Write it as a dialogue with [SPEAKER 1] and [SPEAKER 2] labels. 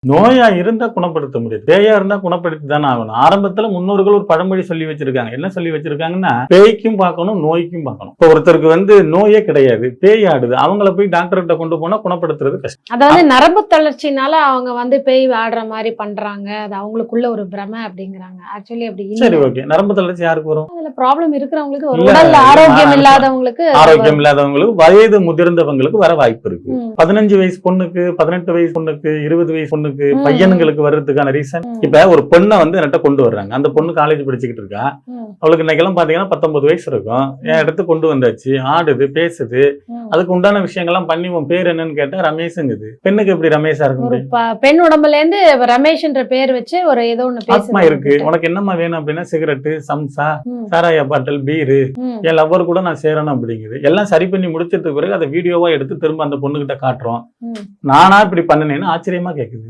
[SPEAKER 1] நோயா இருந்தா குணப்படுத்த முடியாது. பேயா இருந்தா குணப்படுத்தி தானே ஆகணும். ஆரம்பத்துல முன்னோர்கள் ஒரு பழமொழி சொல்லி வச்சிருக்காங்க. என்ன சொல்லி வச்சிருக்காங்கன்னா, பேய்க்கும் பார்க்கணும், நோய்க்கும் பார்க்கணும். இப்போ ஒருத்தருக்கு நோயே கிடையாது, பேய் ஆடுது. அவங்கள போய் டாக்டர் கிட்ட கொண்டு போனா குணப்படுத்துறது கஷ்டம்.
[SPEAKER 2] அதாவது நரம்பு தளர்ச்சினால அவங்க பேய் ஆடுற மாதிரி பண்றாங்க. அது அவங்களுக்குள்ள ஒரு பிரமை அப்படிங்கிறாங்க. ஆக்சுவலி அப்படி இல்ல.
[SPEAKER 1] சரி, ஓகே. நரம்பு தளர்ச்சி யாருக்கு வரும்?
[SPEAKER 2] அதுல ப்ராப்ளம் இருக்கிறவங்களுக்கு, ஒரு
[SPEAKER 1] இல்ல,
[SPEAKER 2] உடல்ல ஆரோக்கியம் இல்லாதவங்களுக்கு
[SPEAKER 1] ஆரோக்கியம் இல்லாதவங்களுக்கு, வயது முதிர்ந்தவங்களுக்கு வர வாய்ப்பு இருக்கு. 15 வயசு பொண்ணுக்கு, 18 வயசு பொண்ணுக்கு, 20 வயசு பொண்ணுக்கு, பையனுங்களுக்கு வர்றதுக்கான ரீசன். இப்ப ஒரு பொண்ணை என்கிட்ட கொண்டு வர்றாங்க. அந்த பொண்ணு காலேஜ் படிச்சுக்கிட்டு இருக்கா. அவளுக்கு இன்னைக்கெல்லாம் பாத்தீங்கன்னா 19 வயசு இருக்கும். என் இடத்து கொண்டு வந்தாச்சு, ஆடுது, பேசுது. அதுக்கு உண்டான விஷயங்கள்லாம் பண்ணி உன் பேர் என்னன்னு கேட்டா ரமேஷுங்குது. பெண்ணுக்கு எப்படி ரமேஷா இருக்க முடியும்?
[SPEAKER 2] பெண் உடம்புல இருந்து ரமேஷ்ன்ற பேர் வச்சு ஒரு ஏதோ ஒண்ணு
[SPEAKER 1] ஆத்மா இருக்கு. உனக்கு என்னமா வேணும் அப்படின்னா, சிகரெட்டு, சம்சா, சாராய பாட்டல், பீரு, என் லவ்வர் கூட நான் சேரணும் அப்படிங்குது. எல்லாம் சரி பண்ணி முடிச்சதுக்கு பிறகு அதை வீடியோவா எடுத்து திரும்ப அந்த பொண்ணுகிட்ட காட்டுறோம். நானா இப்படி பண்ணினேன்னு ஆச்சரியமா கேக்குது.